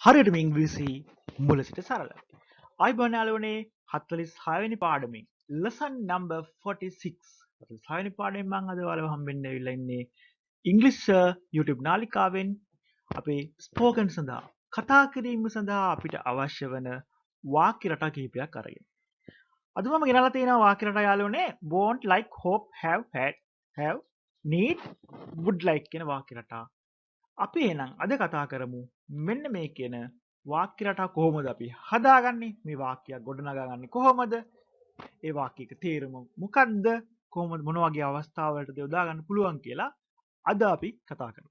හරියටම ඉංග්‍රීසි මුල සිට සරලයි. අයිබෝන් යාළුවනේ 46 වෙනි පාඩමේ lesson number 46. 46 වෙනි පාඩමෙන් මම අද ඔයාලව හම්බෙන්න ඇවිල්ලා ඉන්නේ ඉංග්‍රීසි YouTube නාලිකාවෙන් අපේ ස්පෝකන් සඳහා කතා කිරීම සඳහා අපිට අවශ්‍ය වන වාක්‍ය රටා කිහිපයක් අරගෙන. අද මම ගෙනල්ලා තියෙනවා වාක්‍ය රටා යාළුවනේ want like hope have had have need would like කියන වාක්‍ය රටා. අපි එහෙනම් අද කතා කරමු මෙන්න මේ කියන වාක්‍ය රටා කොහොමද අපි හදාගන්නේ මේ වාක්‍යයක් ගොඩනගාගන්නේ කොහොමද ඒ වාක්‍යයක තේරුම මොකක්ද කොහොමද මොන වගේ අවස්ථාවලටද යොදා ගන්න පුළුවන් කියලා අද අපි කතා කරමු.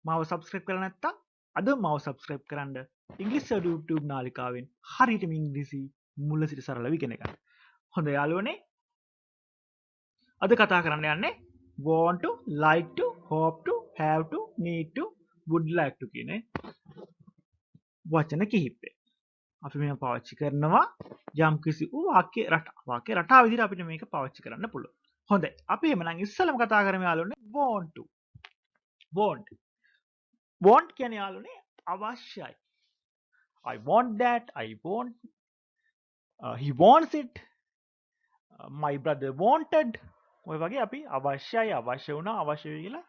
මාව subscribe කරලා නැත්නම් අද මාව subscribe කරන්න ඉංග්‍රීසි YouTube නාලිකාවෙන් හරියටම ඉංග්‍රීසි මුල සිට සරලව ඉගෙන ගන්න. හොඳ යාළුවනේ අද කතා කරන්න යන්නේ want to like to hope to have to need to would like to කියන වචන කිහිපය. අපි මේක පාවිච්චි කරනවා යම් කිසි වාක්‍ය රටා විදිහට අපිට මේක පාවිච්චි කරන්න පුළුවන්. හොඳයි. අපි එහෙමනම් ඉස්සෙල්ලම කතා කරමු යාළුවනේ want to. want කියන්නේ යාළුවනේ අවශ්‍යයි. I want that, I want he wants it, my brother wanted. ඔය වගේ අපි අවශ්‍යයි අවශ්‍ය වුණා අවශ්‍ය වෙයි කියලා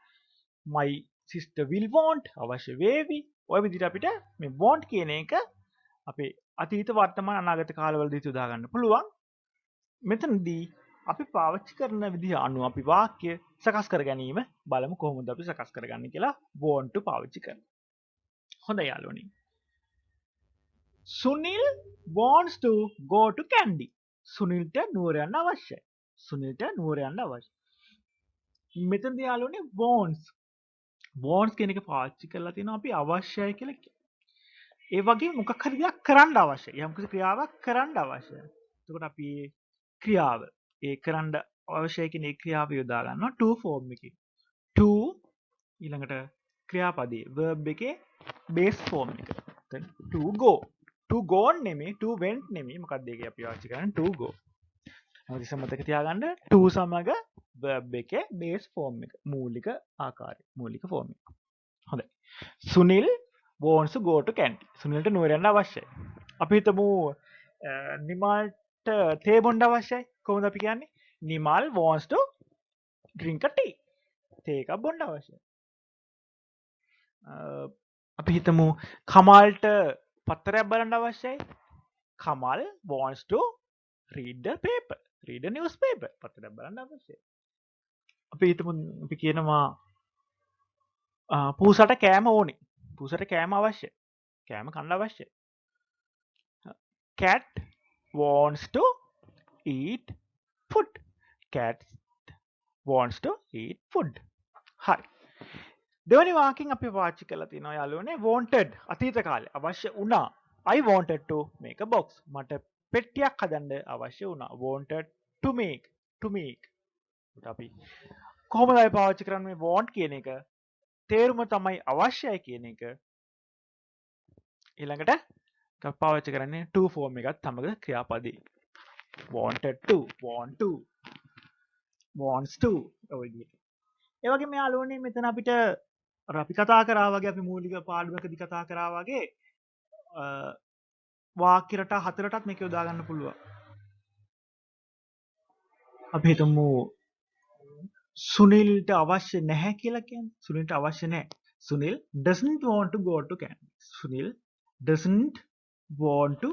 my sister will want අවශ්‍ය වේවි. ඔය විදිහට අපිට මේ want කියන එක අපේ අතීත වර්තමාන අනාගත කාලවලදී යොදා ගන්න පුළුවන්. මෙතනදී අපි පාවිච්චි කරන විදිහ අනුව අපි වාක්‍ය සකස් කර ගැනීම බලමු කොහොමද අපි සකස් කරගන්නේ කියලා want to පාවිච්චි කරනවා. හොඳයි යාළුවනි. Sunil wants to go to Kandy. සුනිල්ට නුවර යන්න අවශ්‍යයි. සුනිල්ට නුවර යන්න අවශ්‍යයි. මෙතනදී යාළුවනේ wants කියන එක පාවිච්චි කරලා තියෙනවා අපි අවශ්‍යයි කියලා කියනවා. ඒ වගේ මොකක් හරි දෙයක් කරන්න අවශ්‍යයි. යම්කිසි ක්‍රියාවක් කරන්න අවශ්‍යයි. එතකොට අපි ක්‍රියාව ඒ කරන්න අවශ්‍යයි කියන ඒ ක්‍රියාව යොදා ගන්නවා to form එකේ. to ඊළඟට ක්‍රියාපදයේ verb එකේ base form එක. then to go. to go නෙමෙයි to went නෙමෙයි මොකක්ද ඒකේ අපි පාවිච්චි කරන්නේ to go. හරිද මතක තියාගන්න to සමග verb එකේ base form එක මූලික ආකාරය මූලික form එක. හොඳයි. Sunil wants to go to Kandy. සුනිල්ට නුවර යන්න අවශ්‍යයි. අපි හිතමු නිමල්ට තේ බොන්න අවශ්‍යයි. කොහොමද අපි කියන්නේ? Nimal wants to drink a tea. තේ එකක් බොන්න අවශ්‍යයි. අපි හිතමු කමල්ට පත්තරයක් බලන්න අවශ්‍යයි. Kamal wants to read the paper. read a newspaper. පත්තරයක් බලන්න අවශ්‍යයි. අපි හිතමු අපි කියනවා පූසට කෑම ඕනේ. පූසට කෑම අවශ්‍යයි. කෑම කන්න අවශ්‍යයි. cat wants to eat food. cat wants to eat food. හරි. දෙවැනි වාක්‍යයෙන් අපි පාවිච්චි කරලා තියෙනවා යාළුවනේ wanted අතීත කාලේ අවශ්‍ය වුණා. I wanted to make a box. මට පෙට්ටියක් හදන්න අවශ්‍ය වුණා. wanted to make. අපි කොහොමද අපි පාවිච්චි කරන්නේ මේ want කියන එක? තේරුම තමයි අවශ්‍යයි කියන එක. ඊළඟට පාවිච්චි කරන්නේ to form එකත් සමග ක්‍රියාපදේ. wanted to, want to, wants to ඔය විදිහට. ඒ වගේම යාළුවනේ මෙතන අපිට අර අපි කතා කරා වගේ අපි මූලික පාඩමකදී කතා කරා වගේ වාක්‍ය රටා හතරටත් මේක යොදා ගන්න පුළුවන්. අපි හිතමු සුනිල්ට අවශ්‍ය නැහැ කියලා කියන්නේ. සුනිල්ට අවශ්‍ය නැහැ. Sunil doesn't want to go to Kandy. Sunil doesn't want to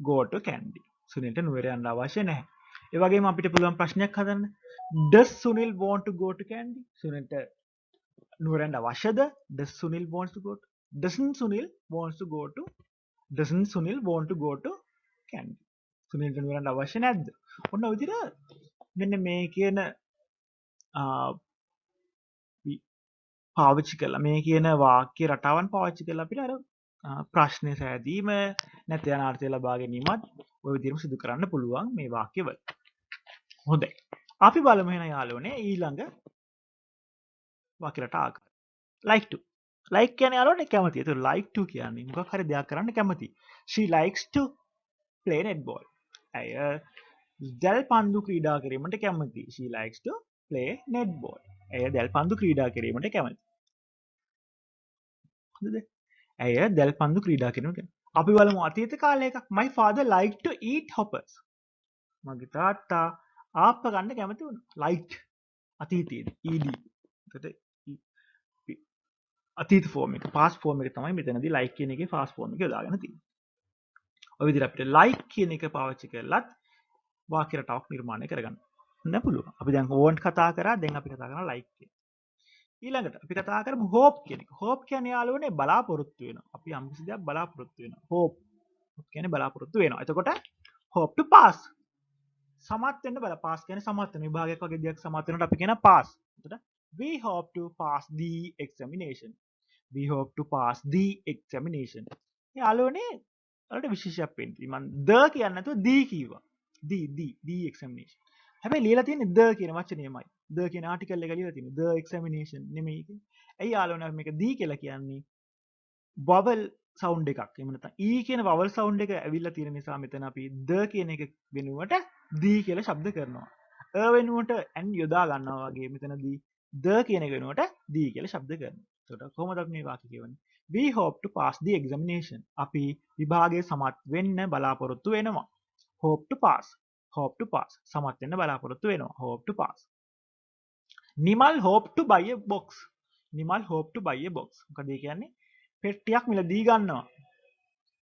go to Kandy. සුනිල්ට නුවර යන්න අවශ්‍ය නැහැ. ඒ වගේම අපිට පුළුවන් ප්‍රශ්නයක් හදන්න. Does Sunil want to go to Kandy? සුනිල්ට නුවර යන්න අවශ්‍යද? Does Sunil wants to go to? Doesn't Sunil want to go to Kandy? සුනිල්ට නුවර යන්න අවශ්‍ය නැද්ද? ඔන්න ඔය විදිහට මෙන්න මේ කියන පාවිච්චි කරලා මේ කියන වාක්‍ය රටාවන් පාවිච්චි කරලා අපිට අර ප්‍රශ්න සෑදීම නැත්නම් අනාර්ථය ලබා ගැනීමත් ඔය විදිහටම සිදු කරන්න පුළුවන් මේ වාක්‍යවල. හොඳයි. අපි බලමු එහෙනම් යාළුවනේ ඊළඟ වාක්‍ය රටා ආකාරය. like to. like කියන්නේ යාළුවනේ කැමති. ඒතකොට like to කියන්නේ මොකක් හරි දෙයක් කරන්න කැමති. she likes to play netball. ඇය දැල් පන්දු ක්‍රීඩා කිරීමට කැමති. she likes to play netball. ඇය දැල් පන්දු ක්‍රීඩා කිරීමට කැමති. හරිද? ඇය දැල් පන්දු ක්‍රීඩා කරනවා කියන්නේ. අපි බලමු අතීත කාලේ එකක්. My father liked to eat hoppers. මගේ තාත්තා ආප්ප ගන්න කැමති වුණා. liked අතීතයේදී ed. එතකොට අතීත ෆෝම් එක past ෆෝම් එක තමයි මෙතනදී like කියන එකේ past ෆෝම් එක යොදාගෙන තියෙන්නේ. ඔය විදිහට අපිට like කියන එක පාවිච්චි කරලත් වාක්‍ය රටාවක් නිර්මාණය කරගන්න පුළුවන්. අපි දැන් want කතා කරා, දැන් අපි කතා කරනවා like කියන. ඊළඟට අපි කතා කරමු hope කියන එක. hope කියන්නේ යාළුවනේ බලාපොරොත්තු වෙනවා. අපි යම් කිසි දෙයක් බලාපොරොත්තු වෙනවා. hope කියන්නේ බලාපොරොත්තු වෙනවා. එතකොට hope to pass සමත් වෙන්න බල pass කියන්නේ සමත් වෙන විභාගයක් වගේ දෙයක් සමත් වෙනකොට අපි කියන pass. එතකොට we hope to pass the examination. we hope to pass the examination. යාළුවනේ වලට විශේෂයක් වෙන්නේ. මම the කියන්නේ නැතුව the කිව්වා. the examination. හැබැයි ලියලා තියෙන්නේ the කියන වචනයමයි. the කියන ආටිකල් එක ලියලා තියෙන්නේ the examination නෙමෙයි. ඇයි යාළුවනේ මේක the කියලා කියන්නේ? vowel sound එකක්. එහෙම නැත්නම් e කියන vowel sound එක ඇවිල්ලා තියෙන නිසා මෙතන අපි the කියන එක වෙනුවට the කියලා ශබ්ද කරනවා. වෙනුවට n යොදා ගන්නවා වගේ මෙතනදී the කියන එක වෙනුවට the කියලා ශබ්ද කරනවා. එතකොට කොහොමද අපි මේ වාක්‍ය කියවන්නේ? We hope to pass the examination. අපි විභාගයේ සමත් වෙන්න බලාපොරොත්තු වෙනවා. hope to pass. hope to pass. සමත් වෙන්න බලාපොරොත්තු වෙනවා. hope to pass. Nimal hope to buy a box. Nimal hope to buy a box. මොකද ඒ කියන්නේ? පෙට්ටියක් මිලදී ගන්නවා.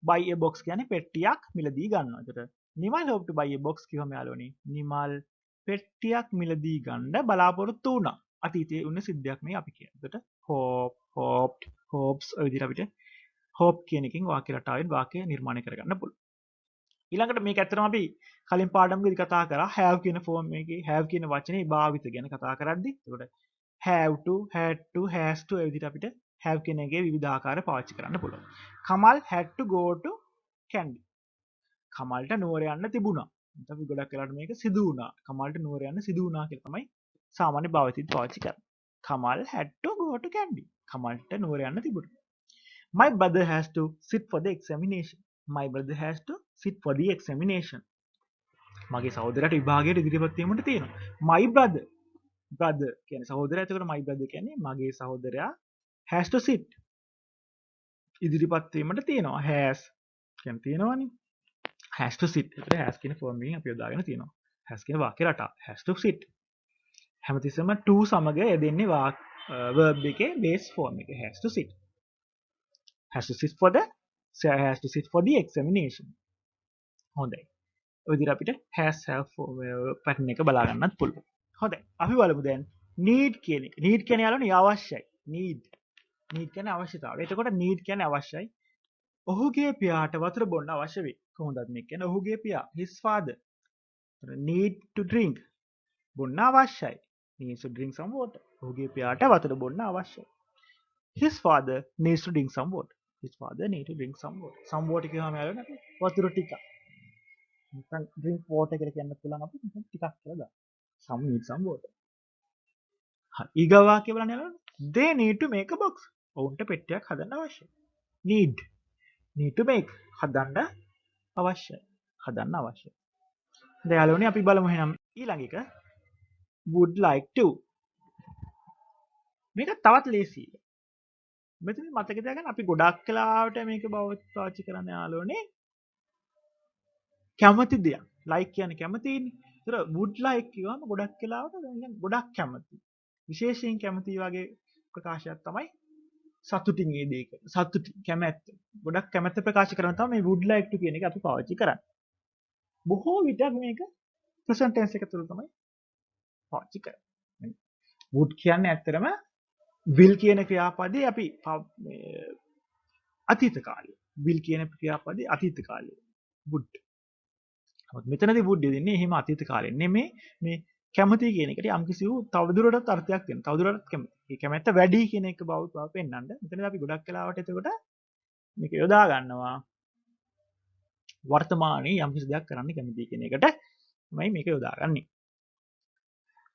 buy a box කියන්නේ පෙට්ටියක් මිලදී ගන්නවා. එතකොට Nimal hope to buy a box කියවම යාළුවනේ. නිමල් පෙට්ටියක් මිලදී ගන්න බලාපොරොත්තු වුණා. අතීතයේ වුණ සිද්ධියක් මේ අපි කියන්නේ. එතකොට hope, hoped, hopes ඔය විදිහට අපිට hope කියන එකෙන් වාක්‍ය රටාවෙන් වාක්‍ය නිර්මාණය කරගන්න පුළුවන්. ඊළඟට මේක ඇත්තටම අපි කලින් පාඩම්කදී කතා කරා have කියන ෆෝම් එකේ have කියන වචනේ භාවිත ගැන කතා කරද්දී. එතකොට have to, had to, has to ඔය විදිහට අපිට have කියන එකේ විවිධ ආකාර පාවිච්චි කරන්න පුළුවන්. Kamal had to go to Kandy. කමල්ට නුවර යන්න තිබුණා. අපි ගොඩක් වෙලාවට මේක සිදු වුණා. කමල්ට නුවර යන්න සිදු වුණා කියලා තමයි සාමාන්‍ය භාවිතයෙන් පාවිච්චි කරන්නේ. Kamal had to go to Kandy. කමල්ට නුවර යන්න තිබුණා. My brother has to sit for the examination. My brother has to sit for the examination. මගේ සහෝදරයාට විභාගයට ඉදිරිපත් වීමට තියෙනවා. My brother කියන්නේ සහෝදරයා. එතකොට my brother කියන්නේ මගේ සහෝදරයා has to sit ඉදිරිපත් වීමට තියෙනවා. has කියන්නේ තියෙනවනේ. has to sit. එතකොට has කියන ෆෝම් එකෙන් අපි යොදාගෙන තියෙනවා. has කියන වාක්‍ය රටාව. has to sit. හැමතිස්සෙම to සමග යෙදෙන්නේ verb එකේ base form එක. has to sit. has to sit for the examination. හොඳයි. ඔය විදිහට අපිට has have pattern එක බලා ගන්නත් පුළුවන්. හොඳයි. අපි බලමු දැන් need කියන එක. need කියන්නේ යාළුවනේ අවශ්‍යයි. need කියන්නේ අවශ්‍යතාවය. එතකොට need කියන්නේ අවශ්‍යයි. ඔහුගේ පියාට වතුර බොන්න අවශ්‍ය වේ. කොහොමද මේක කියන්නේ? ඔහුගේ පියා his father need to drink බොන්න අවශ්‍යයි. needs to drink some water. ඔහුගේ පියාට වතුර බොන්න අවශ්‍යයි. his father needs to drink some water. his father need to drink some water. some water කියවම යාළුවනේ අපි වතුර ටිකක්. නැත්නම් drink water කියලා කියන්න පුළුවන් අපි ටිකක් කියලා දාන්න. some need some water. හරි. ඊගා වාක්‍ය බලන්න යාළුවනේ. they need to make a box. ඔවුන්ට පෙට්ටියක් හදන්න අවශ්‍යයි. need to make හදන්න අවශ්‍යයි. දැන් යාළුවනේ අපි බලමු එහෙනම් ඊළඟ එක would like to. මේක තවත් ලේසියි. මෙතන මතක තියාගන්න අපි ගොඩක් කලාවට මේක පාවිච්චි කරන්න යාළුවනේ කැමති දෙයක්. like කියන්නේ කැමතිනේ. ඒතර would like කියවම ගොඩක් කලාවට දැන් ගොඩක් කැමති. විශේෂයෙන් කැමති වගේ ප්‍රකාශයක් තමයි සතුටින් මේ දෙයක. සතුටි කැමැත්ත. ගොඩක් කැමැත්ත ප්‍රකාශ කරන තමයි මේ would like to කියන එක අපි පාවිච්චි කරන්නේ. බොහෝ විට මේක present tense එක තුළ තමයි පාවිච්චි කරන්නේ. would කියන්නේ ඇත්තටම will කියන ක්‍රියාපදේ අපි අතීත කාලේ. will කියන ක්‍රියාපදේ අතීත කාලේ. would. මෙතනදී would දෙන්නේ එහෙම අතීත කාලේ නෙමෙයි. මේ කැමති කියන එකට යම්කිසි වූ තවදුරටත් අර්ථයක් දෙනවා. තවදුරටත් කැමති. ඒ කැමැත්ත වැඩි කියන එක බව පෙන්නන්න. මෙතනදී අපි ගොඩක් වෙලාවට එතකොට මේක යොදා ගන්නවා. වර්තමානයේ යම්කිසි දෙයක් කරන්න කැමති කියන එකට තමයි මේක යොදාගන්නේ.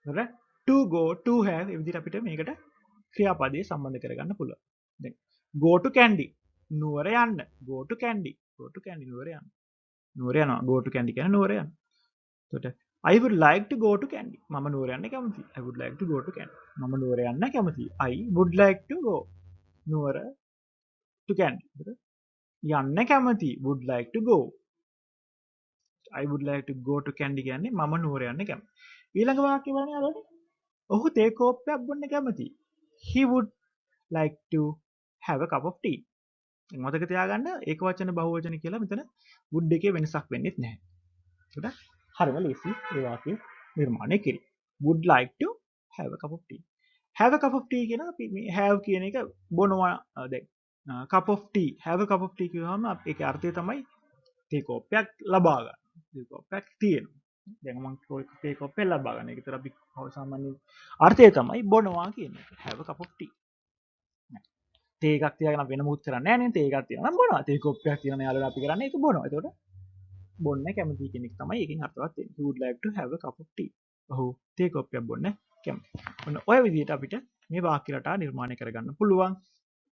හරි? to go to have ඒ විදිහට අපිට මේකට ක්‍රියාපදයේ සම්බන්ධ කරගන්න පුළුවන්. දැන් go to Kandy නුවර යන්න. go to Kandy නුවර යන්න. නුවර යනවා. go to Kandy කියන්නේ නුවර යන්න. එතකොට I would like to go to Kandy. මම නුවර යන්න කැමතියි. I would like to go to Kandy. මම නුවර යන්න කැමතියි. I would like to go නුවර to candy. යන්න කැමති would like to go. I would like to go to candy කියන්නේ මම නුවර යන්න කැමති. ඊළඟ වාක්‍ය බලන්න යාළුවනේ. ඔහු තේ කෝප්පයක් බොන්න කැමති. He would like to have a cup of tea. මතක තියාගන්න ඒක වචන බහුවචන කියලා මෙතන would එකේ වෙනසක් වෙන්නේ නැහැ. හරිද? හරිම ලේසි ඒ වාක්‍ය නිර්මාණය කිරීම. would like to have a cup of tea. have a cup of tea කියන අපි මේ have කියන එක බොනවා දැන් cup of tea have a cup of tea කියවම ඒකේ අර්ථය තමයි තේ කෝප්පයක් ලබා ගන්න. තේ කෝප්පයක් තියෙනවා. දැන් මම තේ කෝප්පයක් ලබා ගන්න. ඒකට අපි සාමාන්‍ය අර්ථය තමයි බොනවා කියන එක. have a cup of tea. තේ එකක් තියාගෙන වෙන මොකුත් කරන්නේ නැහැ නේ. තේ එකක් තියනවා නම් බොනවා. තේ කෝප්පයක් තියන යාළුවා අපි කරන්නේ ඒක බොනවා. එතකොට බොන්න කැමති කෙනෙක් තමයි ඒකෙන් අර්ථවත් වෙන්නේ. He would like to have a cup of tea. ඔහු තේ කෝප්පයක් බොන්න කැමති. ඔන්න ඔය විදිහට අපිට මේ වාක්‍ය රටා නිර්මාණය කරගන්න පුළුවන්.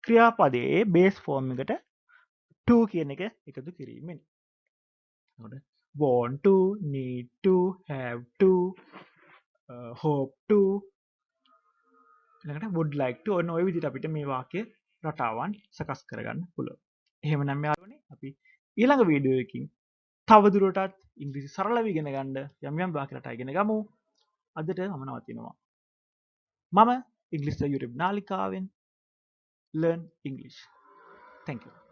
ක්‍රියාපදයේ බේස් ෆෝම් එකට to කියන එක එකතු කිරීමෙන්. එතකොට want to, need to, have to, hope to ඊළඟට would like to ඔන්න ඔය විදිහට අපිට මේ වාක්‍ය රටාවන් සකස් කරගන්න පුළුවන්. එහෙමනම් යාළුවනේ අපි ඊළඟ වීඩියෝ එකකින් තවදුරටත් ඉංග්‍රීසි සරලව ඉගෙන ගන්න යම් යම් වාක්‍ය රටා ඉගෙන ගමු. අදට මම නවතිනවා. මම ඉංග්‍රීසි YouTube නාලිකාවෙන් learn English. Thank you.